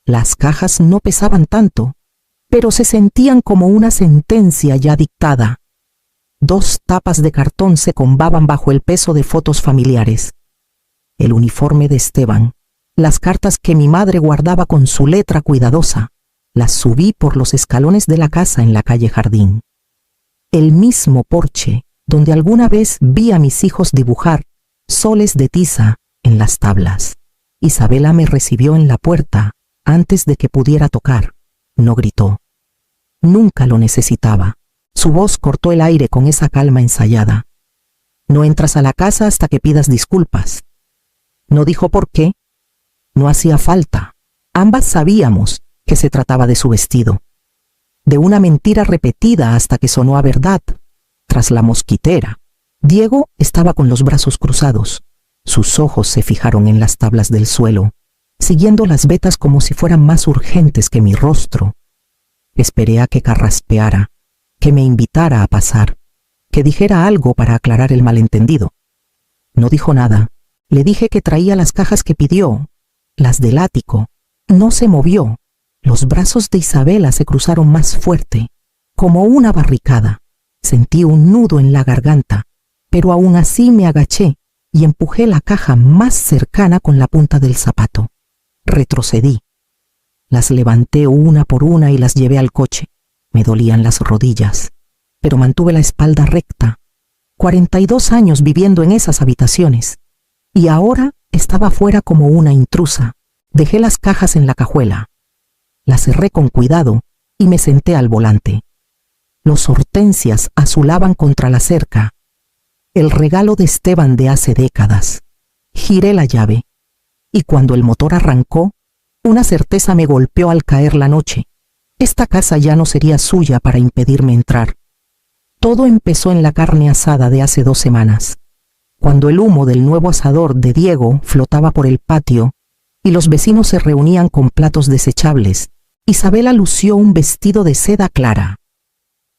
Las cajas no pesaban tanto, pero se sentían como una sentencia ya dictada. 2 tapas de cartón se combaban bajo el peso de fotos familiares. El uniforme de Esteban, las cartas que mi madre guardaba con su letra cuidadosa, las subí por los escalones de la casa en la calle Jardín. El mismo porche donde alguna vez vi a mis hijos dibujar soles de tiza en las tablas. Isabela me recibió en la puerta antes de que pudiera tocar. No gritó. Nunca lo necesitaba. Su voz cortó el aire con esa calma ensayada. No entras a la casa hasta que pidas disculpas. No dijo por qué. No hacía falta. Ambas sabíamos que se trataba de su vestido. De una mentira repetida hasta que sonó a verdad. Tras la mosquitera, Diego estaba con los brazos cruzados. Sus ojos se fijaron en las tablas del suelo, siguiendo las vetas como si fueran más urgentes que mi rostro. Esperé a que carraspeara, que me invitara a pasar, que dijera algo para aclarar el malentendido. No dijo nada. Le dije que traía las cajas que pidió, las del ático. No se movió. Los brazos de Isabela se cruzaron más fuerte, como una barricada. Sentí un nudo en la garganta, pero aún así me agaché y empujé la caja más cercana con la punta del zapato. Retrocedí. Las levanté una por una y las llevé al coche. Me dolían las rodillas, pero mantuve la espalda recta. 42 años viviendo en esas habitaciones, y ahora estaba fuera como una intrusa. Dejé las cajas en la cajuela. Las cerré con cuidado y me senté al volante. Los hortensias azulaban contra la cerca. El regalo de Esteban de hace décadas. Giré la llave, y cuando el motor arrancó, una certeza me golpeó al caer la noche. Esta casa ya no sería suya para impedirme entrar. Todo empezó en la carne asada de hace 2 semanas, cuando el humo del nuevo asador de Diego flotaba por el patio y los vecinos se reunían con platos desechables. Isabela lució un vestido de seda clara.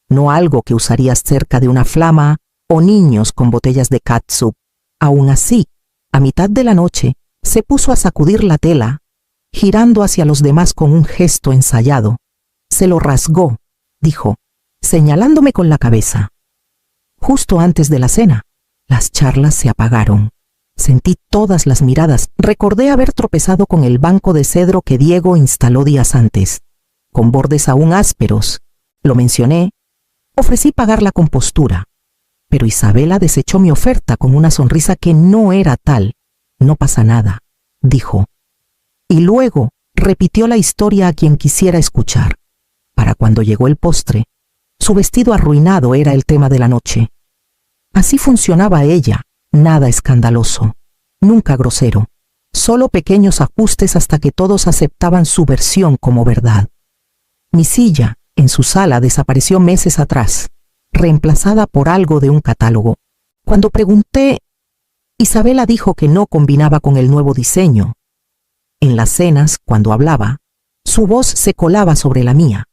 No algo que usarías cerca de una flama o niños con botellas de catsup. Aún así, a mitad de la noche, se puso a sacudir la tela, girando hacia los demás con un gesto ensayado. Se lo rasgó, dijo, señalándome con la cabeza. Justo antes de la cena, las charlas se apagaron. Sentí todas las miradas. Recordé haber tropezado con el banco de cedro que Diego instaló días antes, con bordes aún ásperos. Lo mencioné. Ofrecí pagar la compostura, pero Isabela desechó mi oferta con una sonrisa que no era tal. No pasa nada, dijo. Y luego repitió la historia a quien quisiera escuchar. Para cuando llegó el postre, su vestido arruinado era el tema de la noche. Así funcionaba ella, nada escandaloso, nunca grosero, solo pequeños ajustes hasta que todos aceptaban su versión como verdad. Mi silla, en su sala, desapareció meses atrás, reemplazada por algo de un catálogo. Cuando pregunté, Isabela dijo que no combinaba con el nuevo diseño. En las cenas, cuando hablaba, su voz se colaba sobre la mía,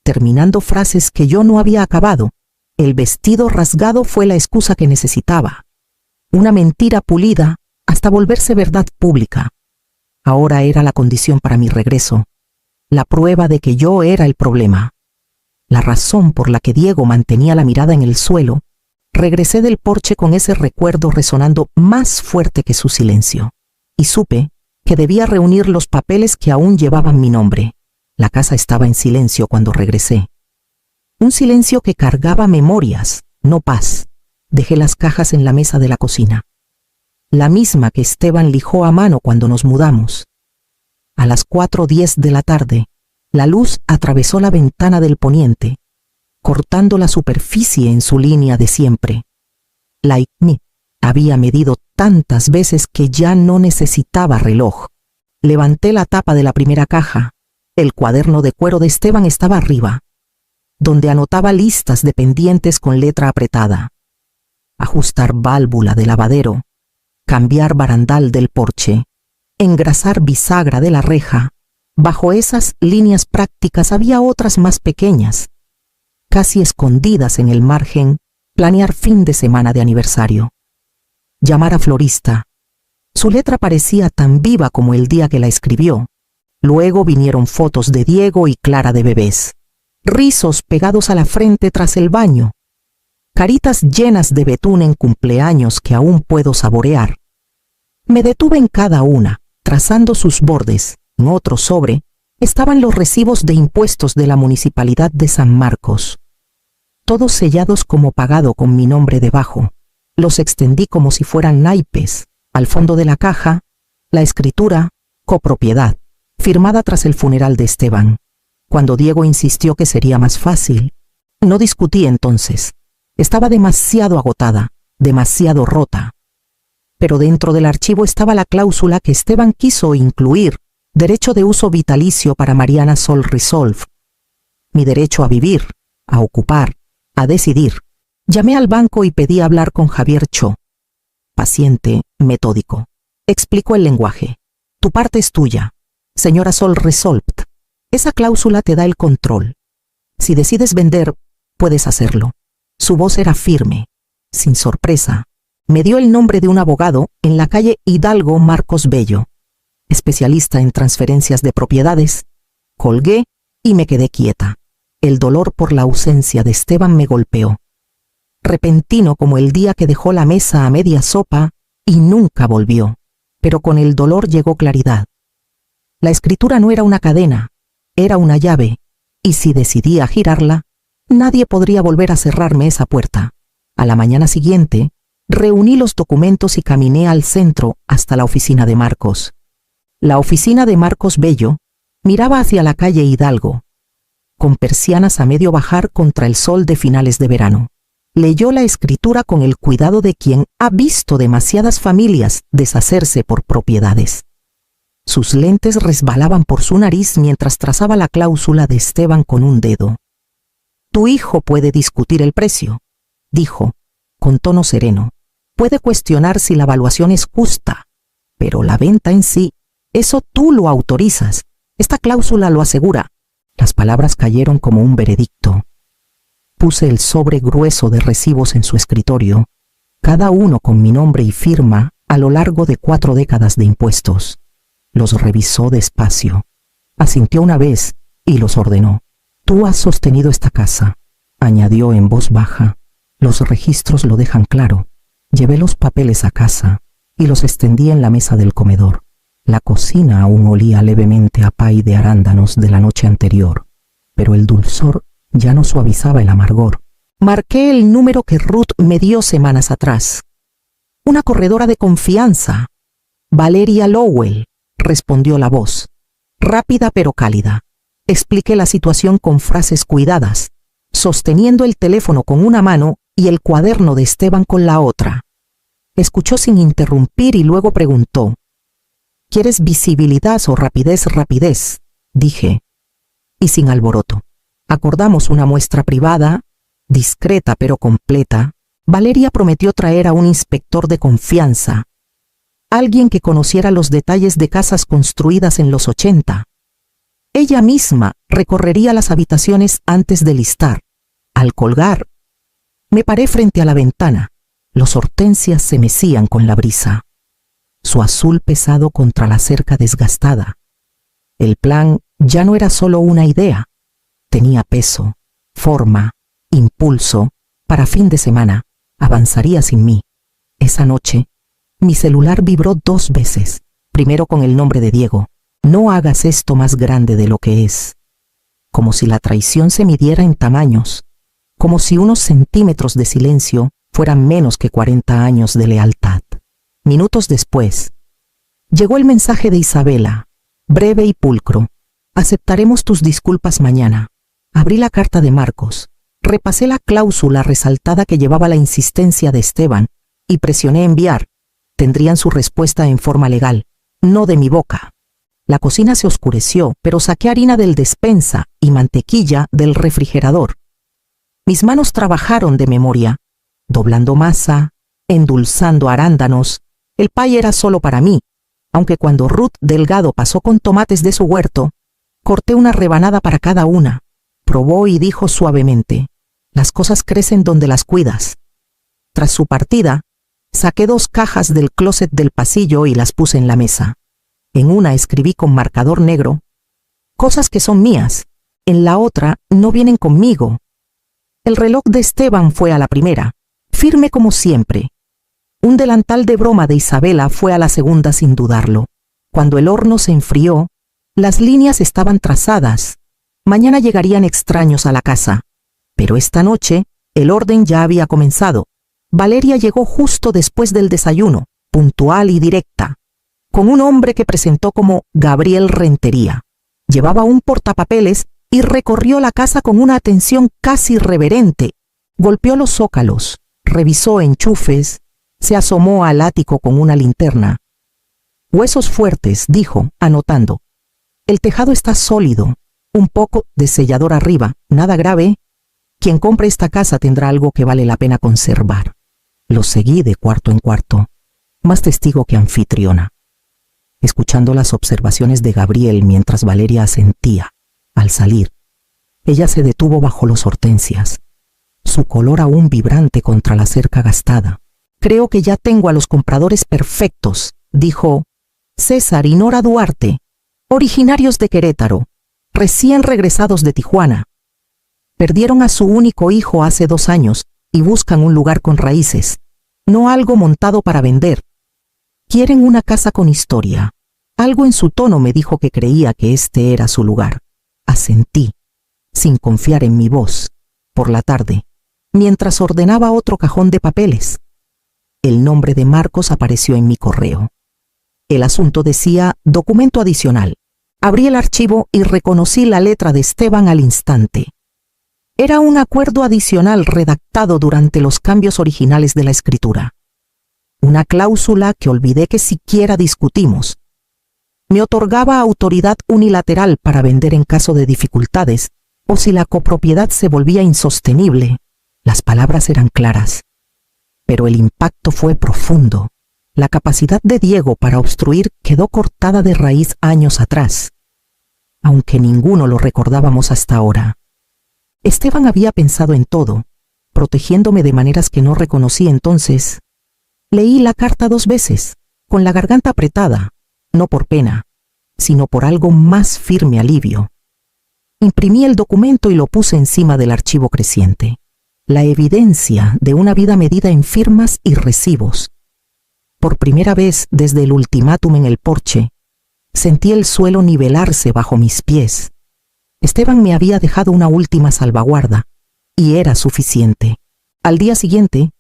terminando frases que yo no había acabado. El vestido rasgado fue la excusa que necesitaba. Una mentira pulida hasta volverse verdad pública. Ahora era la condición para mi regreso, la prueba de que yo era el problema. La razón por la que Diego mantenía la mirada en el suelo. Regresé del porche con ese recuerdo resonando más fuerte que su silencio, y supe que debía reunir los papeles que aún llevaban mi nombre. La casa estaba en silencio cuando regresé. Un silencio que cargaba memorias, no paz. Dejé las cajas en la mesa de la cocina, la misma que Esteban lijó a mano cuando nos mudamos. A las 4:10 de la tarde, la luz atravesó la ventana del poniente, cortando la superficie en su línea de siempre. Like me, había medido tantas veces que ya no necesitaba reloj. Levanté la tapa de la primera caja. El cuaderno de cuero de Esteban estaba arriba, donde anotaba listas de pendientes con letra apretada. Ajustar válvula de lavadero, cambiar barandal del porche, engrasar bisagra de la reja. Bajo esas líneas prácticas había otras más pequeñas, casi escondidas en el margen. Planear fin de semana de aniversario. Llamar a florista. Su letra parecía tan viva como el día que la escribió. Luego vinieron fotos de Diego y Clara de bebés, rizos pegados a la frente tras el baño, caritas llenas de betún en cumpleaños que aún puedo saborear. Me detuve en cada una, trazando sus bordes. En otro sobre estaban los recibos de impuestos de la Municipalidad de San Marcos, todos sellados como pagado con mi nombre debajo. Los extendí como si fueran naipes. Al fondo de la caja, la escritura copropiedad, firmada tras el funeral de Esteban. Cuando Diego insistió que sería más fácil, no discutí entonces. Estaba demasiado agotada, demasiado rota. Pero dentro del archivo estaba la cláusula que Esteban quiso incluir: derecho de uso vitalicio para Mariana Sol Resolve. Mi derecho a vivir, a ocupar, a decidir. Llamé al banco y pedí hablar con Javier Cho. Paciente, metódico. Explicó el lenguaje. Tu parte es tuya, señora Sol Resolved. Esa cláusula te da el control. Si decides vender, puedes hacerlo. Su voz era firme, sin sorpresa. Me dio el nombre de un abogado en la calle Hidalgo Marcos Bello, especialista en transferencias de propiedades. Colgué y me quedé quieta. El dolor por la ausencia de Esteban me golpeó, repentino como el día que dejó la mesa a media sopa y nunca volvió. Pero con el dolor llegó claridad. La escritura no era una cadena, era una llave, y si decidía girarla, nadie podría volver a cerrarme esa puerta. A la mañana siguiente, reuní los documentos y caminé al centro hasta la oficina de Marcos. La oficina de Marcos Bello miraba hacia la calle Hidalgo, con persianas a medio bajar contra el sol de finales de verano. Leyó la escritura con el cuidado de quien ha visto demasiadas familias deshacerse por propiedades. Sus lentes resbalaban por su nariz mientras trazaba la cláusula de Esteban con un dedo. Tu hijo puede discutir el precio, dijo, con tono sereno. Puede cuestionar si la evaluación es justa, pero la venta en sí, eso tú lo autorizas. Esta cláusula lo asegura. Las palabras cayeron como un veredicto. Puse el sobre grueso de recibos en su escritorio, cada uno con mi nombre y firma a lo largo de 4 décadas de impuestos. Los revisó despacio, asintió una vez y los ordenó. Tú has sostenido esta casa, añadió en voz baja. Los registros lo dejan claro. Llevé los papeles a casa y los extendí en la mesa del comedor. La cocina aún olía levemente a pay de arándanos de la noche anterior, pero el dulzor ya no suavizaba el amargor. Marqué el número que Ruth me dio semanas atrás. Una corredora de confianza. Valeria Lowell, respondió la voz, rápida pero cálida. Expliqué la situación con frases cuidadas, sosteniendo el teléfono con una mano y el cuaderno de Esteban con la otra. Escuchó sin interrumpir y luego preguntó: ¿Quieres visibilidad o rapidez? Rapidez, dije, y sin alboroto. Acordamos una muestra privada, discreta pero completa. Valeria prometió traer a un inspector de confianza, alguien que conociera los detalles de casas construidas en los 80. Ella misma recorrería las habitaciones antes de listar. Al colgar, me paré frente a la ventana. Los hortensias se mecían con la brisa, su azul pesado contra la cerca desgastada. El plan ya no era solo una idea. Tenía peso, forma, impulso. Para fin de semana, avanzaría sin mí. Esa noche, mi celular vibró 2 veces, primero con el nombre de Diego. No hagas esto más grande de lo que es. Como si la traición se midiera en tamaños, como si unos centímetros de silencio fueran menos que 40 años de lealtad. Minutos después, llegó el mensaje de Isabela, breve y pulcro. Aceptaremos tus disculpas mañana. Abrí la carta de Marcos, repasé la cláusula resaltada que llevaba la insistencia de Esteban y presioné enviar. Tendrían su respuesta en forma legal, no de mi boca. La cocina se oscureció, pero saqué harina del despensa y mantequilla del refrigerador. Mis manos trabajaron de memoria, doblando masa, endulzando arándanos. El pay era solo para mí, aunque cuando Ruth Delgado pasó con tomates de su huerto, corté una rebanada para cada una. Probó y dijo suavemente: las cosas crecen donde las cuidas. Tras su partida, saqué 2 cajas del closet del pasillo y las puse en la mesa. En una escribí con marcador negro: cosas que son mías. En la otra no vienen conmigo. El reloj de Esteban fue a la primera, firme como siempre. Un delantal de broma de Isabela fue a la segunda sin dudarlo. Cuando el horno se enfrió, las líneas estaban trazadas. Mañana llegarían extraños a la casa. Pero esta noche, el orden ya había comenzado. Valeria llegó justo después del desayuno, puntual y directa, con un hombre que presentó como Gabriel Rentería. Llevaba un portapapeles y recorrió la casa con una atención casi reverente. Golpeó los zócalos, revisó enchufes, se asomó al ático con una linterna. Huesos fuertes, dijo, anotando. El tejado está sólido, un poco de sellador arriba, nada grave. Quien compre esta casa tendrá algo que vale la pena conservar. Lo seguí de cuarto en cuarto, más testigo que anfitriona, escuchando las observaciones de Gabriel mientras Valeria asentía. Al salir, ella se detuvo bajo los hortensias, su color aún vibrante contra la cerca gastada. Creo que ya tengo a los compradores perfectos, dijo. César y Nora Duarte, originarios de Querétaro, recién regresados de Tijuana. Perdieron a su único hijo hace 2 años y buscan un lugar con raíces, no algo montado para vender. Quieren una casa con historia. Algo en su tono me dijo que creía que este era su lugar. Asentí, sin confiar en mi voz, por la tarde, mientras ordenaba otro cajón de papeles. El nombre de Marcos apareció en mi correo. El asunto decía documento adicional. Abrí el archivo y reconocí la letra de Esteban al instante. Era un acuerdo adicional redactado durante los cambios originales de la escritura. Una cláusula que olvidé que siquiera discutimos. Me otorgaba autoridad unilateral para vender en caso de dificultades o si la copropiedad se volvía insostenible. Las palabras eran claras, pero el impacto fue profundo. La capacidad de Diego para obstruir quedó cortada de raíz años atrás, aunque ninguno lo recordábamos hasta ahora. Esteban había pensado en todo, protegiéndome de maneras que no reconocí entonces. Leí la carta 2 veces, con la garganta apretada, no por pena, sino por algo más firme alivio. Imprimí el documento y lo puse encima del archivo creciente, la evidencia de una vida medida en firmas y recibos. Por primera vez desde el ultimátum en el porche, sentí el suelo nivelarse bajo mis pies. Esteban me había dejado una última salvaguarda, y era suficiente. Al día siguiente,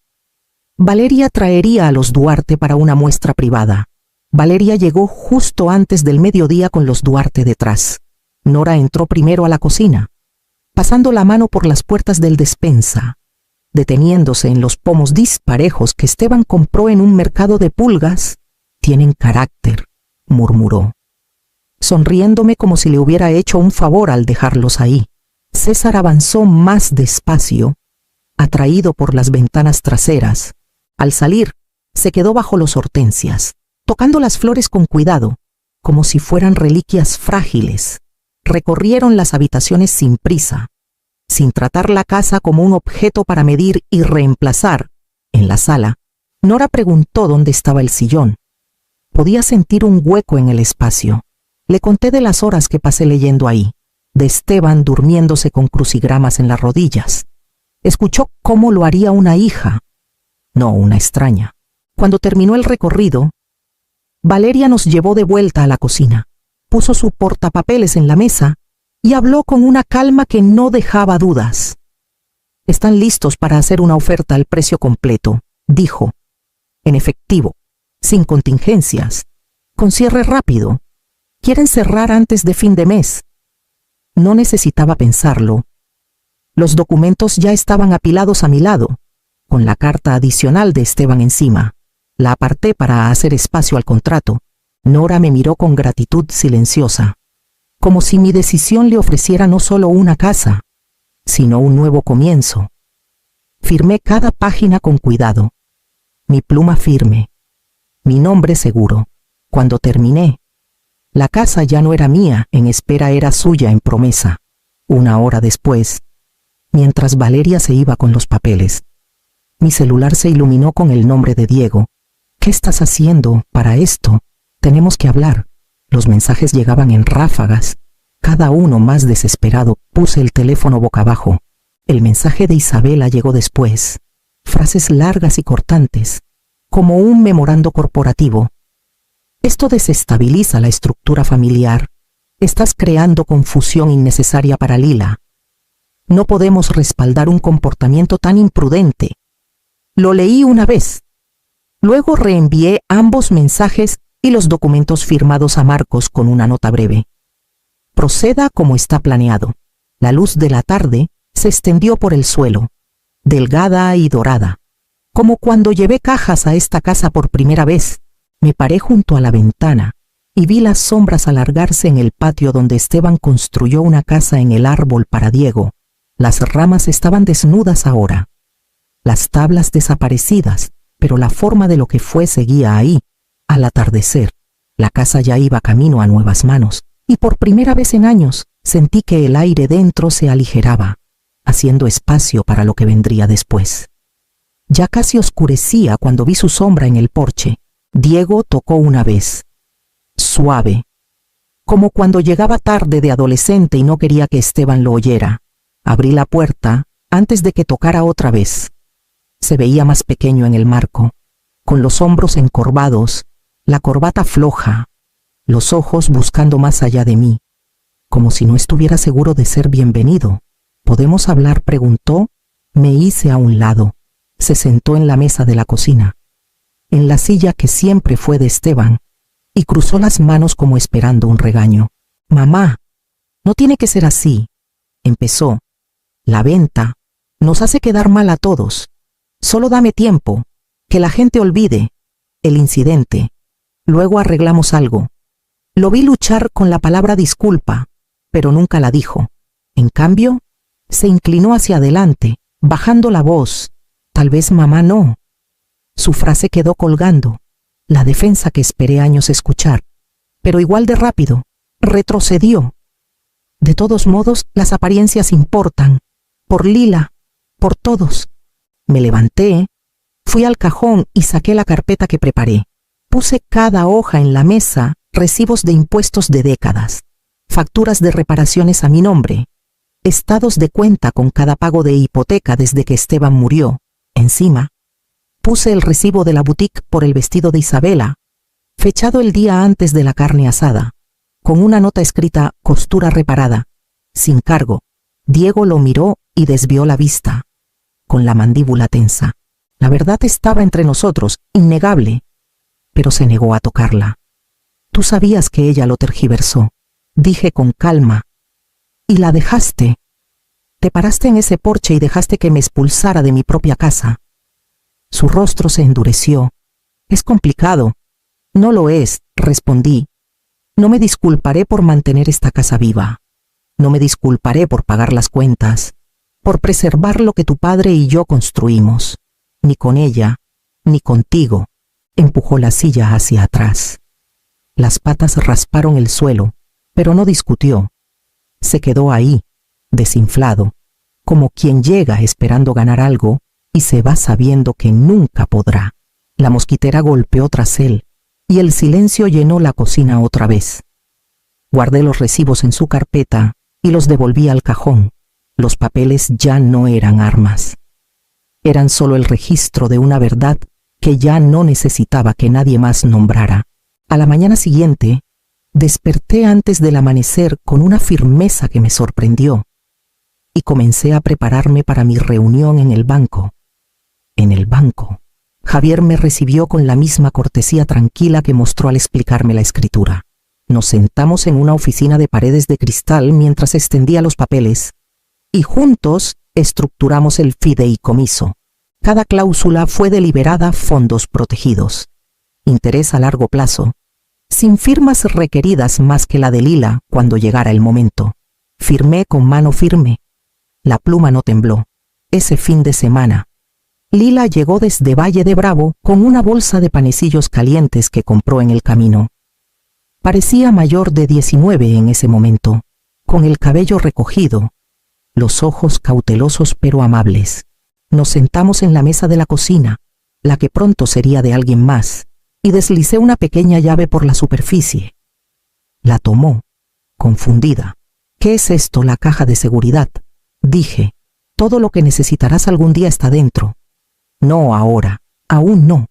Valeria traería a los Duarte para una muestra privada. Valeria llegó justo antes del mediodía con los Duarte detrás. Nora entró primero a la cocina, pasando la mano por las puertas del despensa, deteniéndose en los pomos disparejos que Esteban compró en un mercado de pulgas. Tienen carácter, murmuró, sonriéndome como si le hubiera hecho un favor al dejarlos ahí. César avanzó más despacio, atraído por las ventanas traseras. Al salir, se quedó bajo los hortensias, tocando las flores con cuidado, como si fueran reliquias frágiles. Recorrieron las habitaciones sin prisa, sin tratar la casa como un objeto para medir y reemplazar. En la sala, Nora preguntó dónde estaba el sillón. Podía sentir un hueco en el espacio. Le conté de las horas que pasé leyendo ahí, de Esteban durmiéndose con crucigramas en las rodillas. Escuchó cómo lo haría una hija, no una extraña. Cuando terminó el recorrido, Valeria nos llevó de vuelta a la cocina, puso su portapapeles en la mesa y habló con una calma que no dejaba dudas. Están listos para hacer una oferta al precio completo, dijo, en efectivo, sin contingencias, con cierre rápido. Quieren cerrar antes de fin de mes. No necesitaba pensarlo. Los documentos ya estaban apilados a mi lado, con la carta adicional de Esteban encima. La aparté para hacer espacio al contrato. Nora me miró con gratitud silenciosa, como si mi decisión le ofreciera no solo una casa, sino un nuevo comienzo. Firmé cada página con cuidado, mi pluma firme, mi nombre seguro. Cuando terminé, la casa ya no era mía, en espera era suya en promesa. 1 hora después, mientras Valeria se iba con los papeles, mi celular se iluminó con el nombre de Diego. ¿Qué estás haciendo para esto? Tenemos que hablar. Los mensajes llegaban en ráfagas. cada uno más desesperado. Puse el teléfono boca abajo. El mensaje de Isabela llegó después. Frases largas y cortantes, como un memorando corporativo. Esto desestabiliza la estructura familiar. Estás creando confusión innecesaria para Lila. No podemos respaldar un comportamiento tan imprudente. Lo leí una vez. Luego reenvié ambos mensajes y los documentos firmados a Marcos con una nota breve. Proceda como está planeado. La luz de la tarde se extendió por el suelo, delgada y dorada. Como cuando llevé cajas a esta casa por primera vez, me paré junto a la ventana y vi las sombras alargarse en el patio donde Esteban construyó una casa en el árbol para Diego. Las ramas estaban desnudas ahora, las tablas desaparecidas, pero la forma de lo que fue seguía ahí. Al atardecer, la casa ya iba camino a nuevas manos, y por primera vez en años sentí que el aire dentro se aligeraba, haciendo espacio para lo que vendría después. Ya casi oscurecía cuando vi su sombra en el porche. Diego tocó una vez, suave, como cuando llegaba tarde de adolescente y no quería que Esteban lo oyera. Abrí la puerta antes de que tocara otra vez. Se veía más pequeño en el marco, con los hombros encorvados, la corbata floja, los ojos buscando más allá de mí, como si no estuviera seguro de ser bienvenido. ¿Podemos hablar?, preguntó. Me hice a un lado. Se sentó en la mesa de la cocina, en la silla que siempre fue de Esteban, y cruzó las manos como esperando un regaño. Mamá, no tiene que ser así, empezó. La venta nos hace quedar mal a todos. Solo dame tiempo, que la gente olvide el incidente. Luego arreglamos algo. Lo vi luchar con la palabra disculpa, pero nunca la dijo. En cambio, se inclinó hacia adelante, bajando la voz. Tal vez mamá no. Su frase quedó colgando, la defensa que esperé años escuchar, pero igual de rápido, retrocedió. De todos modos, las apariencias importan. Por Lila, por todos. Me levanté, fui al cajón y saqué la carpeta que preparé. Puse cada hoja en la mesa, recibos de impuestos de décadas, facturas de reparaciones a mi nombre, estados de cuenta con cada pago de hipoteca desde que Esteban murió. Encima, puse el recibo de la boutique por el vestido de Isabela, fechado el día antes de la carne asada, con una nota escrita costura reparada, sin cargo. Diego lo miró y desvió la vista, con la mandíbula tensa. La verdad estaba entre nosotros, innegable, pero se negó a tocarla. Tú sabías que ella lo tergiversó, dije con calma. Y la dejaste. Te paraste en ese porche y dejaste que me expulsara de mi propia casa. Su rostro se endureció. Es complicado. No lo es, respondí. No me disculparé por mantener esta casa viva. No me disculparé por pagar las cuentas, por preservar lo que tu padre y yo construimos. Ni con ella, ni contigo. Empujó la silla hacia atrás. Las patas rasparon el suelo, pero no discutió. Se quedó ahí, desinflado, como quien llega esperando ganar algo y se va sabiendo que nunca podrá. La mosquitera golpeó tras él y el silencio llenó la cocina otra vez. Guardé los recibos en su carpeta y los devolví al cajón. Los papeles ya no eran armas. Eran solo el registro de una verdad que ya no necesitaba que nadie más nombrara. A la mañana siguiente, desperté antes del amanecer con una firmeza que me sorprendió y comencé a prepararme para mi reunión en el banco. En el banco, Javier me recibió con la misma cortesía tranquila que mostró al explicarme la escritura. Nos sentamos en una oficina de paredes de cristal mientras extendía los papeles y juntos estructuramos el fideicomiso. Cada cláusula fue deliberada, fondos protegidos, interés a largo plazo, sin firmas requeridas más que la de Lila cuando llegara el momento. Firmé con mano firme. La pluma no tembló. Ese fin de semana, Lila llegó desde Valle de Bravo con una bolsa de panecillos calientes que compró en el camino. Parecía mayor de 19 en ese momento, con el cabello recogido, los ojos cautelosos pero amables. Nos sentamos en la mesa de la cocina, la que pronto sería de alguien más, y deslicé una pequeña llave por la superficie. La tomó, confundida. ¿Qué es esto, la caja de seguridad? Dije. Todo lo que necesitarás algún día está dentro. No ahora, aún no.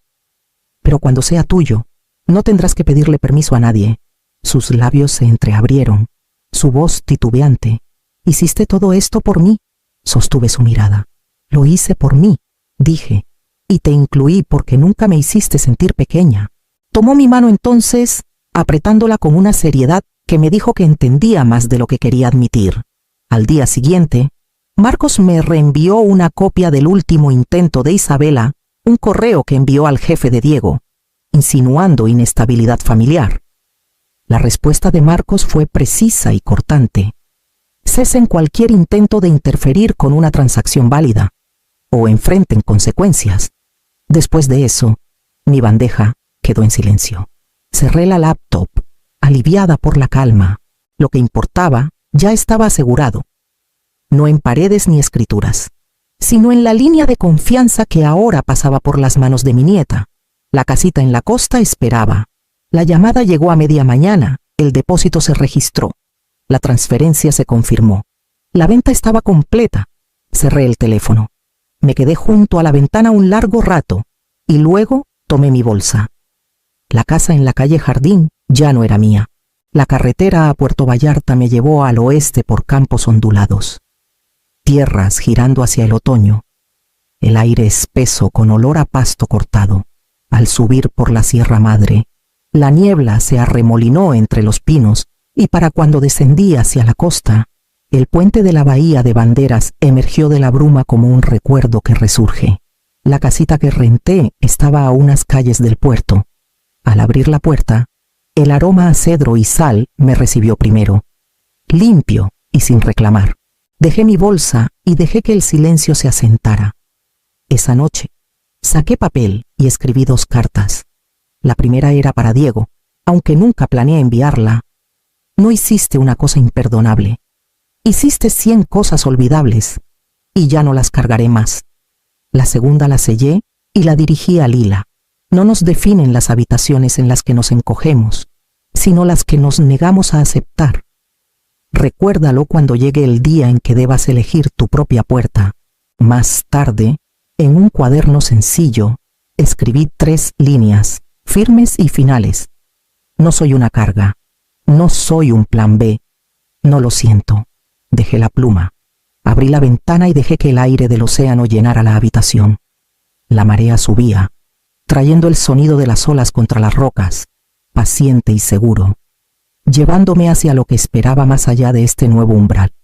Pero cuando sea tuyo, no tendrás que pedirle permiso a nadie. Sus labios se entreabrieron, su voz titubeante. ¿Hiciste todo esto por mí? Sostuve su mirada. Lo hice por mí, dije, y te incluí porque nunca me hiciste sentir pequeña. Tomó mi mano entonces, apretándola con una seriedad que me dijo que entendía más de lo que quería admitir. Al día siguiente, Marcos me reenvió una copia del último intento de Isabela, un correo que envió al jefe de Diego, insinuando inestabilidad familiar. La respuesta de Marcos fue precisa y cortante. Cesen cualquier intento de interferir con una transacción válida, o enfrenten consecuencias. Después de eso, mi bandeja quedó en silencio. Cerré la laptop, aliviada por la calma. Lo que importaba ya estaba asegurado. No en paredes ni escrituras, sino en la línea de confianza que ahora pasaba por las manos de mi nieta. La casita en la costa esperaba. La llamada llegó a media mañana, el depósito se registró. La transferencia se confirmó. La venta estaba completa. Cerré el teléfono. Me quedé junto a la ventana un largo rato y luego tomé mi bolsa. La casa en la calle Jardín ya no era mía. La carretera a Puerto Vallarta me llevó al oeste por campos ondulados. Tierras girando hacia el otoño. El aire espeso con olor a pasto cortado. Al subir por la Sierra Madre, la niebla se arremolinó entre los pinos y para cuando descendí hacia la costa, el puente de la bahía de Banderas emergió de la bruma como un recuerdo que resurge. La casita que renté estaba a unas calles del puerto. Al abrir la puerta, el aroma a cedro y sal me recibió primero, limpio y sin reclamar. Dejé mi bolsa y dejé que el silencio se asentara. Esa noche, saqué papel y escribí 2 cartas. La primera era para Diego, aunque nunca planeé enviarla. No hiciste una cosa imperdonable. Hiciste 100 cosas olvidables, y ya no las cargaré más. La segunda la sellé y la dirigí a Lila. No nos definen las habitaciones en las que nos encogemos, sino las que nos negamos a aceptar. Recuérdalo cuando llegue el día en que debas elegir tu propia puerta. Más tarde, en un cuaderno sencillo, escribí 3 líneas, firmes y finales. No soy una carga. No soy un plan B. No lo siento. Dejé la pluma. Abrí la ventana y dejé que el aire del océano llenara la habitación. La marea subía, trayendo el sonido de las olas contra las rocas, paciente y seguro, llevándome hacia lo que esperaba más allá de este nuevo umbral.